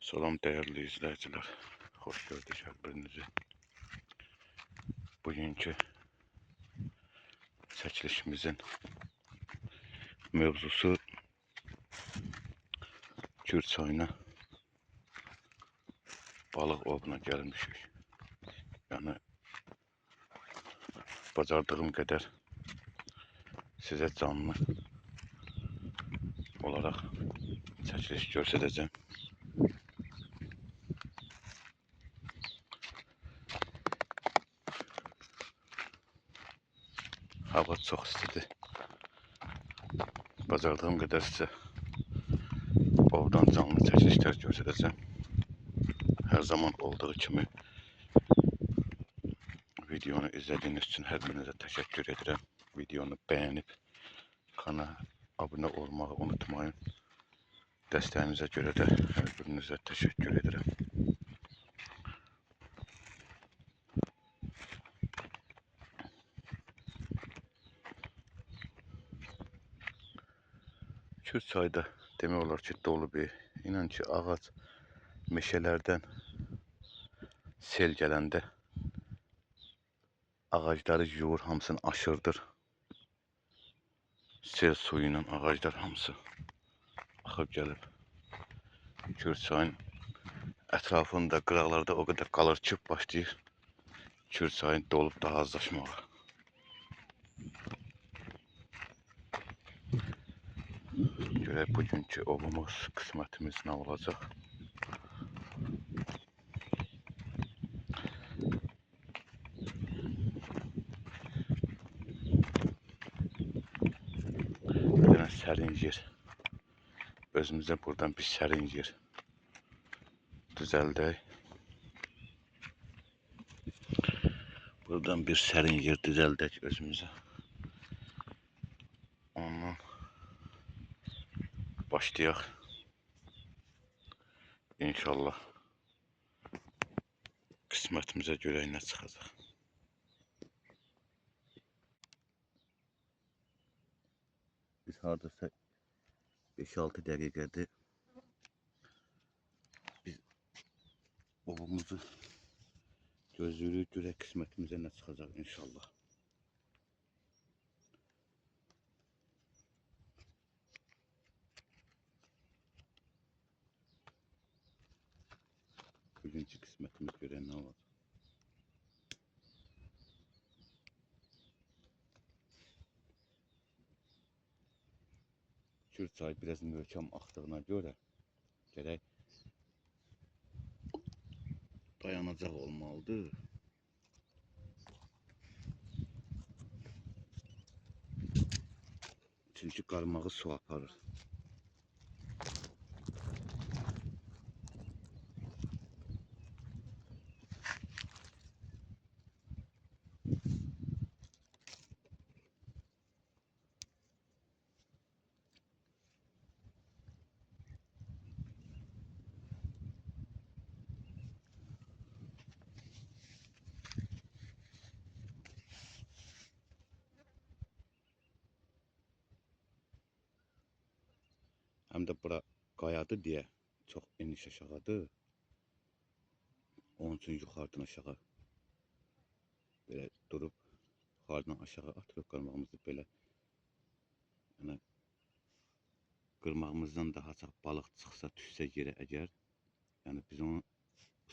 Salam değerli izleyiciler. Hoş gördük her birinizi. Bugünkü çəkilişimizin mevzusu Kür çayına balık ovuna gelmişik. Yani bacardığım kadar size canlı olarak çəkiliş göstərəcəm. Hava çok istidir. Bacardığım kadar size ovdan canlı çəkilişlər göstərəcəm. Her zaman olduğu kimi videonu izlediğiniz için her birinize teşekkür ederim. Videonu beğenip kanala abone olmayı unutmayın. Dəstəyinizə görə də hər birinizə təşəkkür edirəm. Kür çayda demək olar ki, dolu bir. İnan ki, ağac meşələrdən sel gələndə ağacları yuyur, hamısını aşırdır. Sel suyuyla ağaclar hamısı axıb gəlib. Kür çayın ətrafında, qıraqlarda o qədər qalır ki, başlayır Kür çayın dolub daha azlaşmağa. Görək bugünkü ovumuz, qismətimiz nə olacaq? Bir dənə sərin yer. Özümüzə buradan bir sərin yer düzəldək. Buradan bir sərin yer düzəldək özümüzə. Ondan başlayaq. İnşallah qismətimizə görə nə çıxacaq. Biz hardasa 5-6 dəqiqədir biz ovumuzu gözləyirik, görək qismətimizə nə çıxacaq inşallah. Bugünkü qismətimiz görə nə olacaq? Kür çayı biraz möhkəm axdığına görə gərək dayanacaq olmalıdır. Çünki qarmağı su aparır. Həm də bura qayadır deyə çox eniş aşağıdır. Onun üçün yuxarıdan aşağı belə durub yuxarıdan aşağı atırıq qarmağımızı belə. Yəni qırmağımızdan daha çox balıq çıxsa, düşsə yerə əgər, yəni biz onu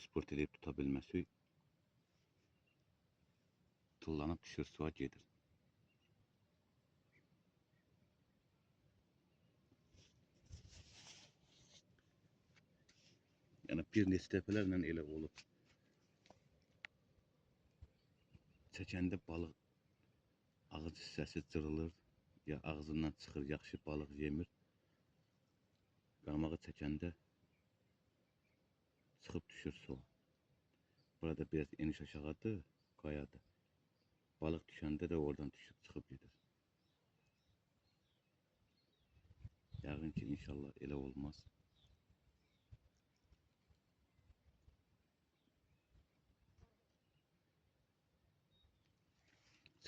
sport edib tuta bilməsək, tullanıb düşür, suya gedir. Yəni bir neçə dəfələrlə elə olub. Çəkəndə balıq ağız hissəsi cırılır, ya ağzından çıxır, yaxşı balıq yemir. Qarmağı çəkəndə çıxıb düşür suya. Burada biraz eniş aşağıdır, qayadır. Balıq düşəndə də oradan düşüb çıxıb gedir. Yəqin ki, inşallah elə olmaz.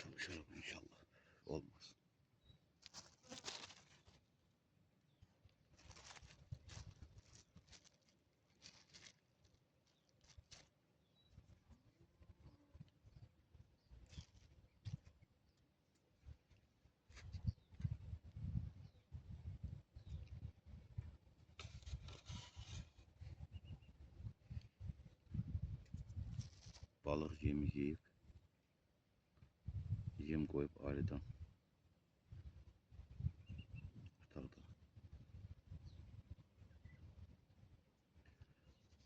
Çalışalım inşallah. Olmaz. Balık yemi yiyip yem koyup aileden kurtardı.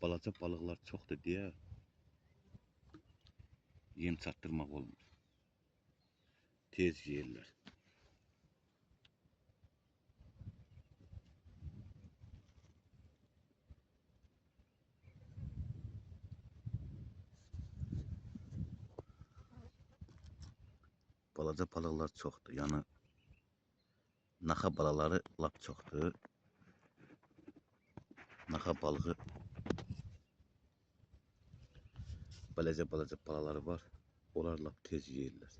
Balaca balıklar çoxdur deyə yem çatdırmaq olmur. Tez yeyirlər. Balaca balıqlar çoxdur. Yəni naxa balaları lap çoxdur. Naxa balığı balaca balaları var. Onlar lap tez yeyirlər.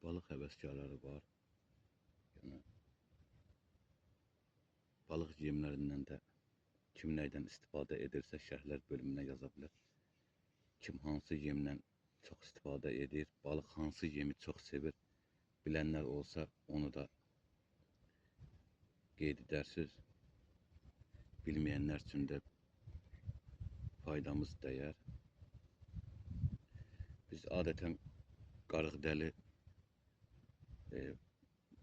Balıq həvəskarları var. Yəni balıq yemlərindən də kim nəydən istifadə edirsə şərhlər bölümünə yaza bilər. Kim hansı yemlə çox istifadə edir, balıq hansı yemi çox sevir, bilənlər olsa onu da qeyd edərsiniz. Bilməyənlər üçün də faydamız dəyər. Biz adətən qarıqdəli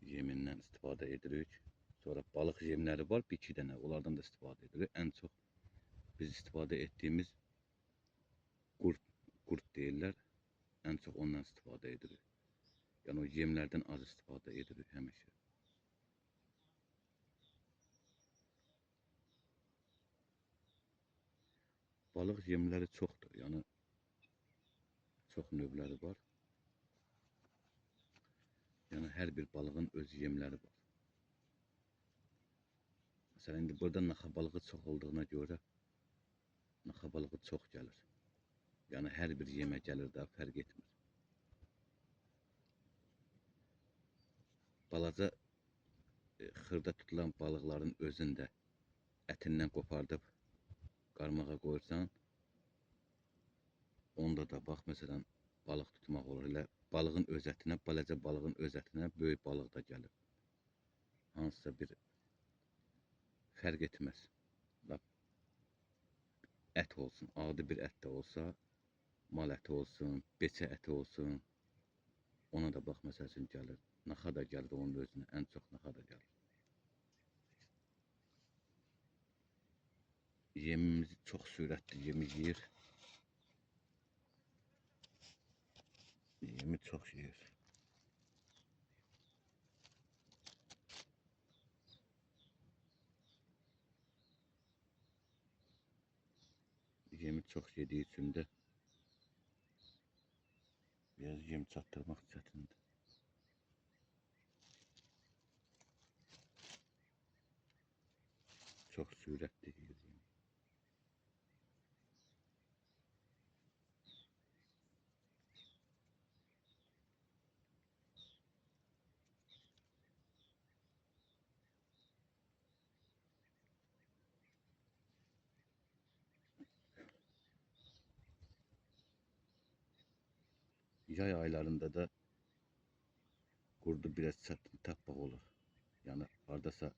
yemindən istifadə edirik. Sonra balıq yemləri var, bir iki dənə, onlardan da istifadə edirik. Ən çox biz istifadə etdiyimiz qurd deyirlər. Ən çox ondan istifadə edirik. Yəni o yemlərdən az istifadə edirik həmişə. Balıq yemləri çoxdur. Yəni çox növləri var. Yəni hər bir balığın öz yemləri var. Məsələn, indi burada naxa balığı çox olduğuna görə naxa balığı çox gəlir. Yəni hər bir yemə gəlir də, fərq etmir. Balaca xırda tutulan balıqların özündə ətindən qopardıb qarmağa qoyursan, onda da bax, məsələn, balıq tutmaq olur. Elə balığın öz ətinə, balaca balığın öz ətinə böyük balıq da gəlir. Hansısa bir fərq etməz. Ət olsun, adi bir ət də olsa, mal əti olsun, beçə əti olsun, ona da bax, məsəl üçün gəlir. Naxa da gəlir onun özünə, ən çox naxa da gəlir. Yemimizi çox sürətli yemi yeyir. Yemi çox yeyir. Yemi çox yediği üçün də biraz yem çatdırmaq çətindir. Çox sürətli yeyir yemi. Yay aylarında da qurdu biraz çətin tapmaq olur. Yəni hardasa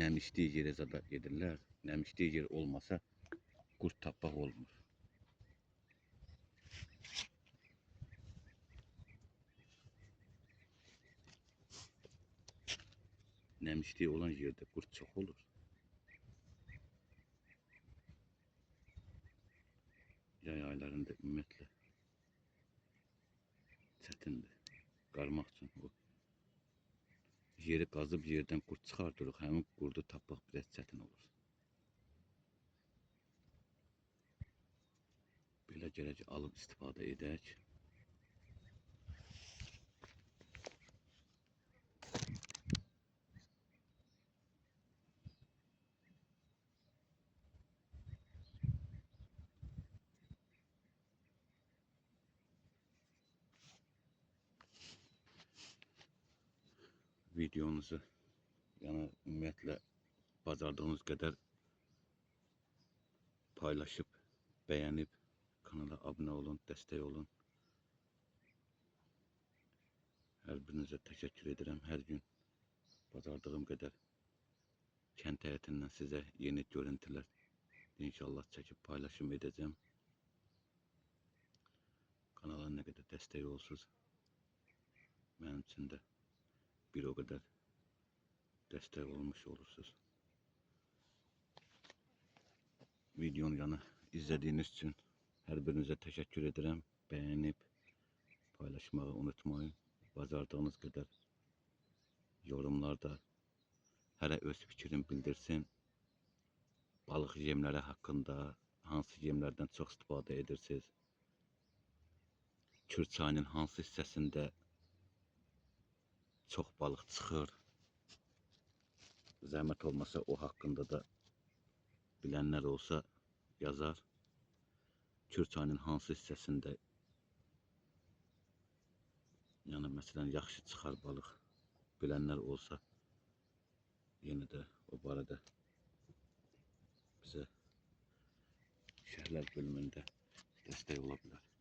nəmişdiyi yerə zada gedirlər. Nəmişdiyi yer olmasa qurd tapmaq olmur. Nəmişdiyi olan yerdə qurd çox olur. Yay aylarında ümumiyyətlə çətindir qarmaq üçün. O yeri qazıb yerdən qurd çıxardırıq, həmin qurdu tapmaq biraz çətin olur. Belə gərək alıb istifadə edək. videonuzu yani ümumiyyətlə bacardığınız qədər paylaşıb, bəyənib, kanala abunə olun, dəstək olun. Hər birinizə təşəkkür edirəm. Hər gün bacardığım qədər kənd həyətindən sizə yeni görüntülər inşallah çəkib paylaşım edəcəm. Kanala nə qədər dəstək olsunuz, mənim üçün də bir o qədər dəstək olmuş olursunuz. Videonu yani izlediğiniz için her birinize teşekkür ederim. Beğenip paylaşmayı unutmayın. Bacardığınız kadar yorumlarda hələ öz fikrini bildirsin. Balıq yemləri hakkında hansı yemlərdən çox istifadə edirsiniz? Kür çayının hansı hissəsində çox balıq çıxır? Zəhmət olmasa o hakkında da bilenler olsa yazar. Kür çayının hansı hissəsində yani məsələn yaxşı çıxar balıq bilenler olsa yine de o barədə bizə şərhlər bölümündə dəstək ola bilər.